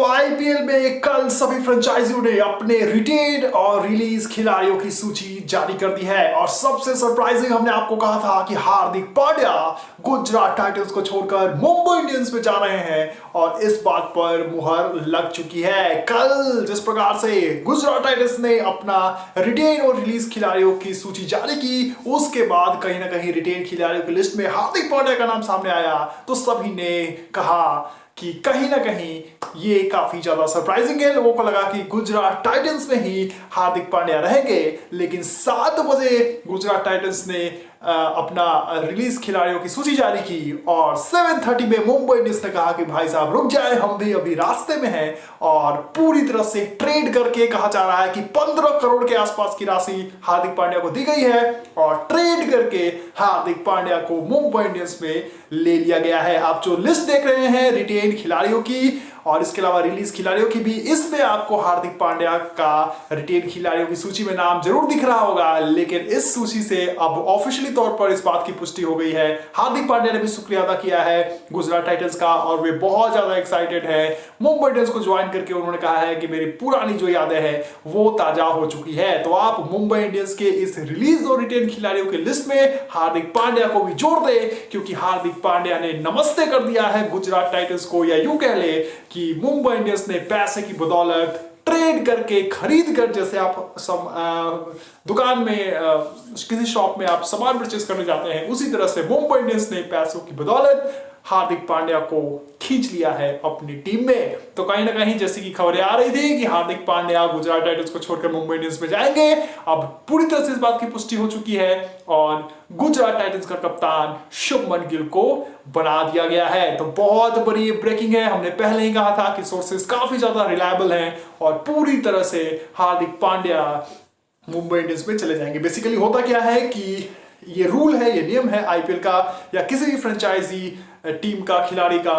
तो आईपीएल में कल सभी फ्रेंचाइजियों ने अपने रिटेन और रिलीज खिलाड़ियों की सूची जारी कर दी है और सबसे सरप्राइजिंग हमने आपको कहा था कि हार्दिक पांड्या गुजरात टाइटंस को छोड़कर मुंबई इंडियंस में जा रहे हैं और इस बात पर मुहर लग चुकी है। कल जिस प्रकार से गुजरात टाइटंस ने अपना रिटेन और रिलीज खिलाड़ियों की सूची जारी की, उसके बाद कहीं ना कहीं रिटेन खिलाड़ियों की लिस्ट में हार्दिक पांड्या का नाम सामने आया तो सभी ने कहा कि कहीं ना कहीं ये काफी ज्यादा सरप्राइजिंग है। लोगों को लगा कि गुजरात टाइटंस में ही हार्दिक पांड्या रहेंगे, लेकिन 7 बजे गुजरात टाइटंस ने अपना रिलीज खिलाड़ियों की सूची जारी की और 7:30 में मुंबई इंडियंस ने कहा कि भाई साहब रुक जाए, हम भी अभी रास्ते में हैं और पूरी तरह से ट्रेड करके कहा जा रहा है कि 15 करोड़ के आसपास की राशि हार्दिक पांड्या को दी गई है और ट्रेड करके हार्दिक पांड्या को मुंबई इंडियंस में ले लिया गया है। आप जो लिस्ट देख रहे हैं रिटेन खिलाड़ियों की और इसके अलावा रिलीज खिलाड़ियों की भी, इसमें आपको हार्दिक पांड्या का रिटेन खिलाड़ियों की सूची में नाम जरूर दिख रहा होगा, लेकिन इस सूची से अब ऑफिशियली तौर पर इस बात की पुष्टि हो गई है। हार्दिक पांड्या ने भी शुक्रिया अदा किया है गुजरात टाइटंस का और वे बहुत ज्यादा एक्साइटेड है। मुंबई इंडियंस को ज्वाइन करके उन्होंने कहा है कि मेरी पुरानी जो यादें हैं वो ताजा हो चुकी है। तो आप मुंबई इंडियंस के इस रिलीज और रिटेन खिलाड़ियों की लिस्ट में हार्दिक पांड्या को भी जोड़ दे, क्योंकि हार्दिक पांड्या ने नमस्ते कर दिया है गुजरात टाइटंस को, या यूं कह ले कि मुंबई इंडियंस ने पैसे की बदौलत ट्रेड करके, खरीद कर, जैसे आप दुकान में किसी शॉप में आप सामान परचेज करने जाते हैं, उसी तरह से मुंबई इंडियंस ने पैसों की बदौलत हार्दिक पांड्या को खींच लिया है अपनी टीम में। तो कहीं ना कहीं जैसे कि खबरें आ रही थी कि हार्दिक पांड्या गुजरात टाइटंस को छोड़कर मुंबई इंडियंस में जाएंगे, अब पूरी तरह से इस बात की पुष्टि हो चुकी है और गुजरात टाइटंस का कप्तान शुभमन गिल को बना दिया गया है। तो बहुत बड़ी ब्रेकिंग है। हमने पहले ही कहा था कि सोर्सेस काफी ज्यादा रिलायबल हैं और पूरी तरह से हार्दिक पांड्या मुंबई इंडियंस में चले जाएंगे। बेसिकली होता क्या है कि ये रूल है, ये नियम है आईपीएल का या किसी भी फ्रेंचाइजी टीम का, खिलाड़ी का,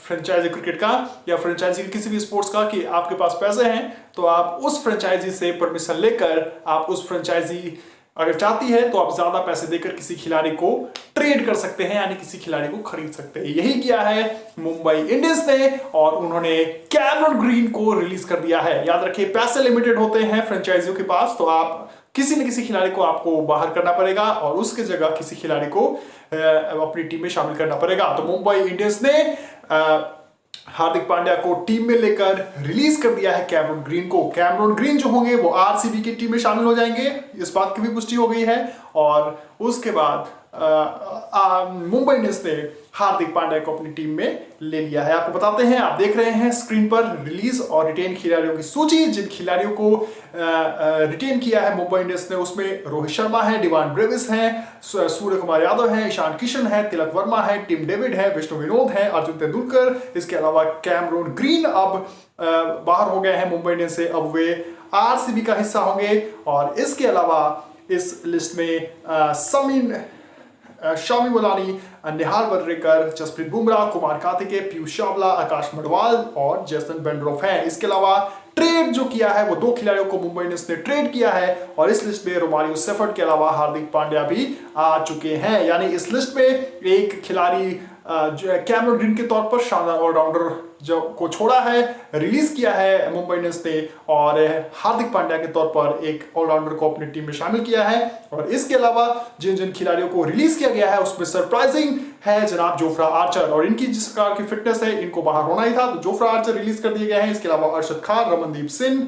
फ्रेंचाइजी क्रिकेट का या फ्रेंचाइजी किसी भी स्पोर्ट्स का, कि आपके पास पैसे हैं तो आप उस फ्रेंचाइजी से परमिशन लेकर, आप उस फ्रेंचाइजी अगर चाहती है तो आप ज्यादा पैसे देकर किसी खिलाड़ी को ट्रेड कर सकते हैं, यानी किसी खिलाड़ी को खरीद सकते हैं। यही किया है मुंबई इंडियंस ने और उन्होंने कैमरन ग्रीन को रिलीज कर दिया है। याद रखिए, पैसे लिमिटेड होते हैं फ्रेंचाइजियों के पास, तो आप किसी न किसी खिलाड़ी को आपको बाहर करना पड़ेगा और उसके जगह किसी खिलाड़ी को अपनी टीम में शामिल करना पड़ेगा। तो मुंबई इंडियंस ने हार्दिक पांड्या को टीम में लेकर रिलीज कर दिया है कैमरन ग्रीन को। कैमरन ग्रीन जो होंगे वो आरसीबी की टीम में शामिल हो जाएंगे, इस बात की भी पुष्टि हो गई है। और उसके बाद मुंबई इंडियंस ने हार्दिक पांड्या को अपनी टीम में ले लिया है। आपको बताते हैं, आप देख रहे हैं स्क्रीन पर रिलीज और रिटेन खिलाड़ियों की सूची। जिन खिलाड़ियों को रिटेन किया है मुंबई इंडियंस ने, उसमें रोहित शर्मा है, डिवान ब्रेविस हैं, सूर्य कुमार यादव है, ईशान किशन है, तिलक वर्मा है, टिम डेविड है, विष्णु विनोद है, अर्जुन तेंदुलकर, इसके अलावा कैमरन ग्रीन अब बाहर हो गए हैं मुंबई इंडियंस से, अब वे आरसीबी का हिस्सा होंगे। और इसके अलावा इस लिस्ट में शामी बुलानी, निहाल बर्रेकर, जसप्रीत बुमराह, कुमार कार्तिकेय, पीयूष चावला, आकाश मडवाल और जेसन बेंड्रोफ है। इसके अलावा ट्रेड जो किया है वो 2 खिलाड़ियों को मुंबई इंडियंस ने ट्रेड किया है और इस लिस्ट में रोमारियो सेफर्ड के अलावा हार्दिक पांड्या भी आ चुके हैं। यानी इस लिस्ट में एक खिलाड़ी कैमरन ग्रीन के तौर पर शानदार ऑलराउंडर जो को छोड़ा है, रिलीज किया है मुंबई इंडियंस ने, और हार्दिक पांड्या के तौर पर एक ऑलराउंडर को अपनी टीम में शामिल किया है। और इसके अलावा जिन जिन खिलाड़ियों को रिलीज किया गया है उसमें सरप्राइजिंग है जनाब जोफ्रा आर्चर, और इनकी जिस प्रकार की फिटनेस है इनको बाहर होना ही था, तो जोफ्रा आर्चर रिलीज कर दिए गए हैं। इसके अलावा अरशद खान, रमनदीप सिंह,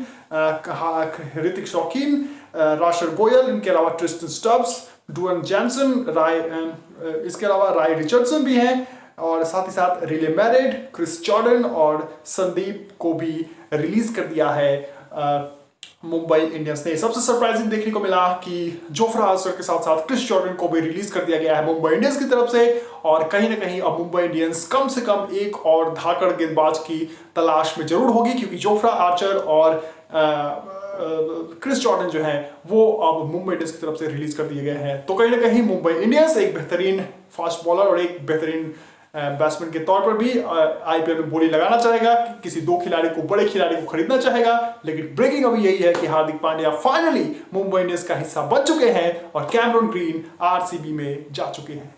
ऋतिक शौकीन, राशर गोयल, इनके अलावा ट्रिस्टन स्टब्स, डुअन जैनसन, इसके अलावा राय रिचर्डसन भी हैं, और साथ ही साथ रिले मैरिड, क्रिस जॉर्डन और संदीप को भी रिलीज कर दिया है मुंबई इंडियंस ने। सबसे सरप्राइजिंग देखने को मिला कि जोफ्रा आर्चर के साथ साथ क्रिस जॉर्डन को भी रिलीज कर दिया गया है मुंबई इंडियंस की तरफ से, और कहीं ना कहीं अब मुंबई इंडियंस कम से कम एक और धाकड़ गेंदबाज की तलाश में जरूर होगी, क्योंकि जोफ्रा आर्चर और क्रिस जॉर्डन जो है वो अब मुंबई इंडियंस की तरफ से रिलीज कर दिए गए हैं। तो कहीं ना कहीं मुंबई इंडियंस एक बेहतरीन फास्ट बॉलर और एक बेहतरीन बैट्समैन के तौर पर भी आईपीएल में बोली लगाना चाहेगा, किसी 2 खिलाड़ी को, बड़े खिलाड़ी को खरीदना चाहेगा। लेकिन ब्रेकिंग अभी यही है कि हार्दिक पांड्या फाइनली मुंबई इंडियंस का हिस्सा बन चुके हैं और कैमरन ग्रीन आरसीबी में जा चुके हैं।